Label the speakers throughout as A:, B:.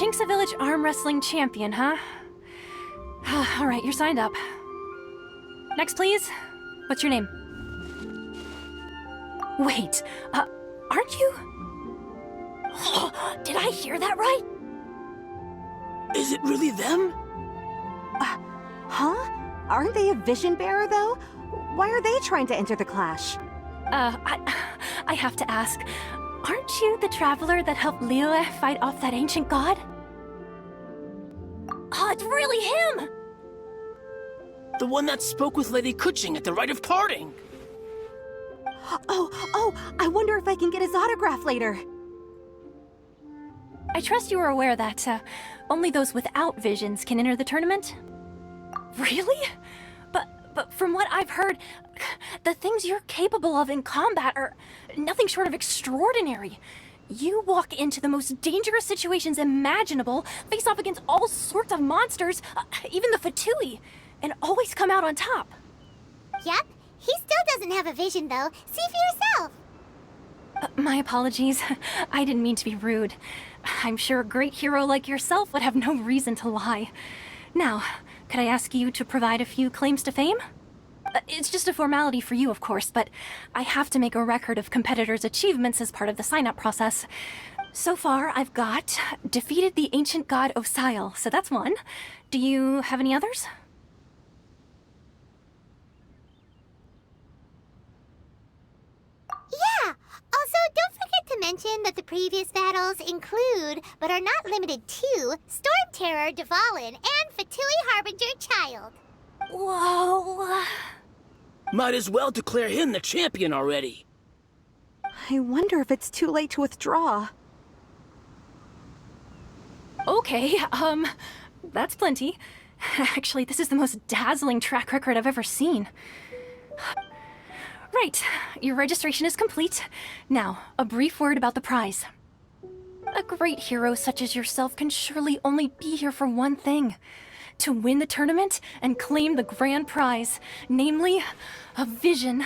A: Chinksa Village arm wrestling champion, huh? All right, you're signed up. Next, please. What's your name? Wait, aren't you? Did I hear that right?
B: Is it really them?
C: Huh? Aren't they a vision bearer, though? Why are they trying to enter the clash?
A: I have to ask, aren't you the traveler that helped Liyue fight off that ancient god? Oh, it's really him!
B: The one that spoke with Lady Kuching at the rite of parting.
C: Oh, I wonder if I can get his autograph later.
A: I trust you are aware that, only those without visions can enter the tournament? Really? But from what I've heard, the things you're capable of in combat are nothing short of extraordinary. You walk into the most dangerous situations imaginable, face off against all sorts of monsters, even the Fatui, and always come out on top.
D: Yep, he still doesn't have a vision though. See for yourself.
A: My apologies. I didn't mean to be rude. I'm sure a great hero like yourself would have no reason to lie. Now, could I ask you to provide a few claims to fame? It's just a formality for you, of course, but I have to make a record of competitors' achievements as part of the sign-up process. So far, I've got defeated the ancient god Osile, so that's one. Do you have any others?
D: Yeah! Also, don't forget to mention that the previous battles include, but are not limited to, Storm Terror, Dvalin, and Fatui Harbinger Child.
A: Whoa!
B: Might as well declare him the champion already.
C: I wonder if it's too late to withdraw.
A: Okay, that's plenty. Actually, this is the most dazzling track record I've ever seen. Right, your registration is complete. Now, a brief word about the prize. A great hero such as yourself can surely only be here for one thing. To win the tournament and claim the grand prize, namely, a vision.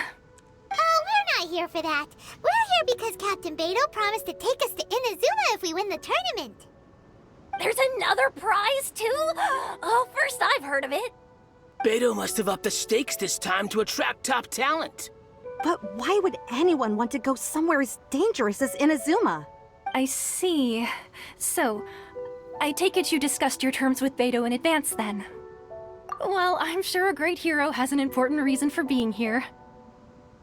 D: Oh, we're not here for that. We're here because Captain Beidou promised to take us to Inazuma if we win the tournament.
A: There's another prize, too? Oh, first I've heard of it.
B: Beidou must have upped the stakes this time to attract top talent.
C: But why would anyone want to go somewhere as dangerous as Inazuma?
A: I see. So, I take it you discussed your terms with Beidou in advance, then? Well, I'm sure a great hero has an important reason for being here.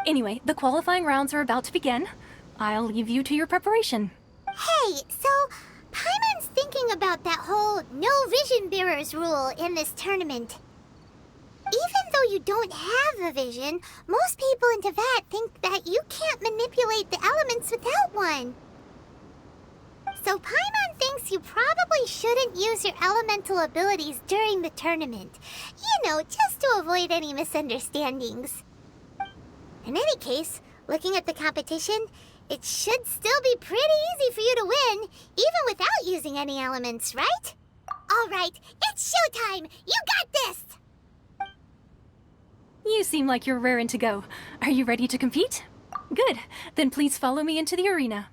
A: Anyway, the qualifying rounds are about to begin. I'll leave you to your preparation.
D: Hey, so Paimon's thinking about that whole no vision bearers rule in this tournament. Even though you don't have a vision, most people in Teyvat think that you can't manipulate the elements without one. So Paimon thinks you probably shouldn't use your elemental abilities during the tournament. You know, just to avoid any misunderstandings. In any case, looking at the competition, it should still be pretty easy for you to win, even without using any elements, right? All right, it's showtime! You got this!
A: You seem like you're raring to go. Are you ready to compete? Good. Then please follow me into the arena.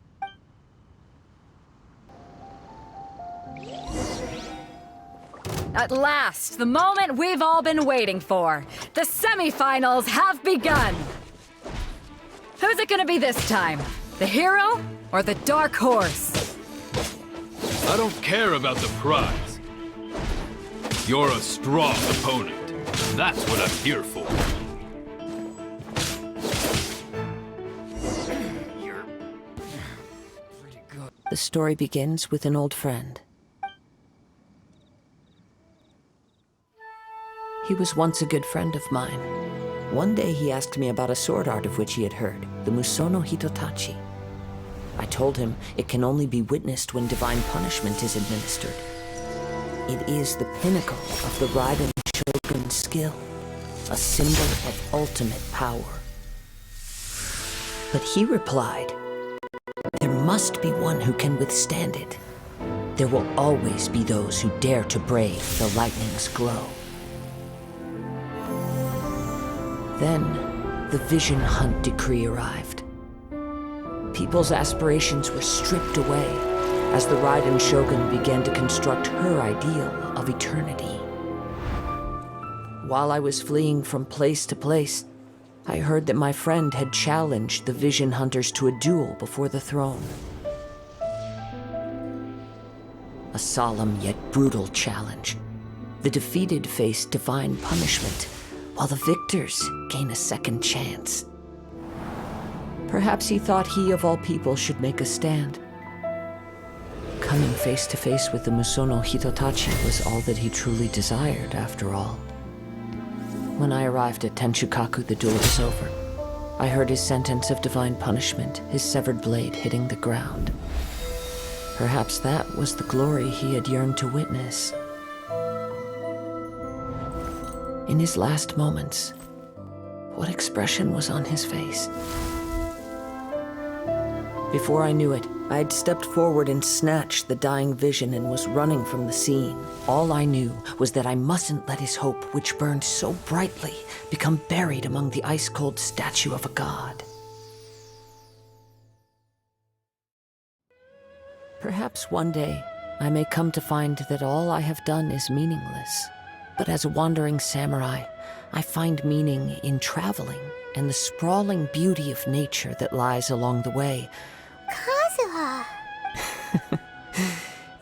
E: At last, the moment we've all been waiting for. The semifinals have begun. Who's it gonna be this time? The hero or the dark horse?
F: I don't care about the prize. You're a strong opponent. That's what I'm here for.
B: You're pretty good.
G: The story begins with an old friend. He was once a good friend of mine. One day he asked me about a sword art of which he had heard, the Musono Hitotachi. I told him it can only be witnessed when divine punishment is administered. It is the pinnacle of the Raiden Shogun's skill, a symbol of ultimate power. But he replied, there must be one who can withstand it. There will always be those who dare to brave the lightning's glow. Then, the Vision Hunt decree arrived. People's aspirations were stripped away, as the Raiden Shogun began to construct her ideal of eternity. While I was fleeing from place to place, I heard that my friend had challenged the Vision Hunters to a duel before the throne. A solemn yet brutal challenge. The defeated face divine punishment, while the victors gain a second chance. Perhaps he thought he of all people should make a stand. Coming face to face with the Musono Hitotachi was all that he truly desired, after all. When I arrived at Tenshukaku, the duel was over. I heard his sentence of divine punishment, his severed blade hitting the ground. Perhaps that was the glory he had yearned to witness. In his last moments, what expression was on his face? Before I knew it, I had stepped forward and snatched the dying vision and was running from the scene. All I knew was that I mustn't let his hope, which burned so brightly, become buried among the ice-cold statue of a god. Perhaps one day, I may come to find that all I have done is meaningless. But as a wandering samurai, I find meaning in traveling and the sprawling beauty of nature that lies along the way.
D: Kazuha!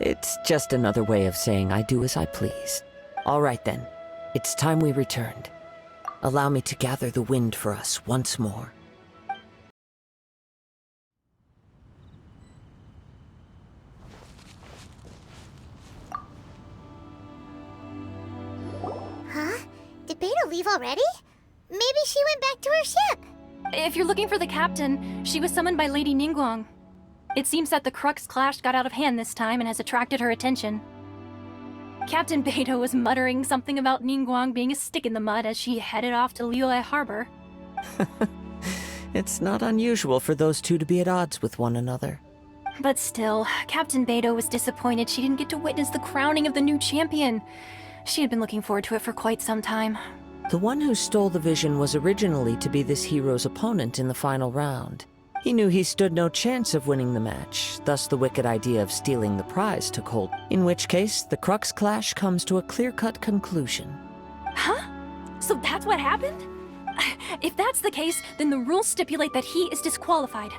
G: It's just another way of saying I do as I please. All right then, it's time we returned. Allow me to gather the wind for us once more.
D: Huh? Did Beidou leave already? Maybe she went back to her ship.
A: If you're looking for the captain, she was summoned by Lady Ningguang. It seems that the Crux Clash got out of hand this time and has attracted her attention. Captain Beidou was muttering something about Ningguang being a stick in the mud as she headed off to Liyue Harbor.
G: It's not unusual for those two to be at odds with one another.
A: But still, Captain Beidou was disappointed she didn't get to witness the crowning of the new champion. She had been looking forward to it for quite some time.
G: The one who stole the vision was originally to be this hero's opponent in the final round. He knew he stood no chance of winning the match, thus the wicked idea of stealing the prize took hold, in which case the Crux Clash comes to a clear-cut conclusion.
A: Huh? So that's what happened? If that's the case, then the rules stipulate that he is disqualified,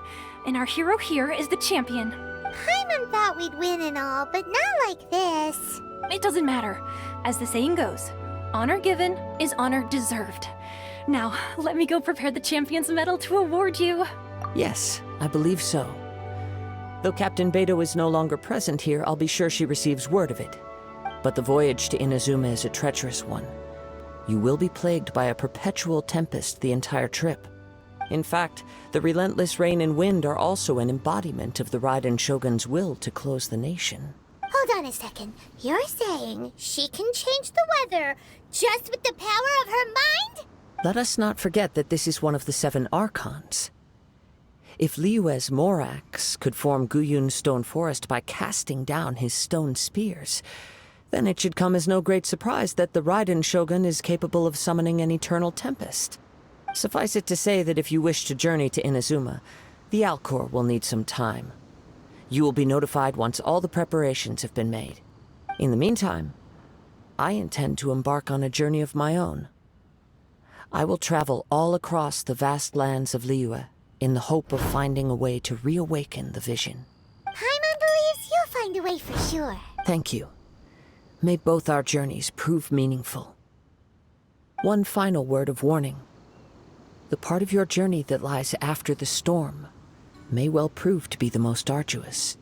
A: and our hero here is the champion.
D: Paimon thought we'd win and all, but not like this.
A: It doesn't matter. As the saying goes, honor given is honor deserved. Now, let me go prepare the champion's medal to award you.
G: Yes, I believe so. Though Captain Beidou is no longer present here, I'll be sure she receives word of it. But the voyage to Inazuma is a treacherous one. You will be plagued by a perpetual tempest the entire trip. In fact, the relentless rain and wind are also an embodiment of the Raiden Shogun's will to close the nation.
D: Hold on a second. You're saying she can change the weather just with the power of her mind?
G: Let us not forget that this is one of the 7 Archons. If Liyue's Morax could form Guyun's stone forest by casting down his stone spears, then it should come as no great surprise that the Raiden Shogun is capable of summoning an eternal tempest. Suffice it to say that if you wish to journey to Inazuma, the Alcor will need some time. You will be notified once all the preparations have been made. In the meantime, I intend to embark on a journey of my own. I will travel all across the vast lands of Liyue in the hope of finding a way to reawaken the vision.
D: Paimon believes you'll find a way for sure.
G: Thank you. May both our journeys prove meaningful. One final word of warning. The part of your journey that lies after the storm may well prove to be the most arduous.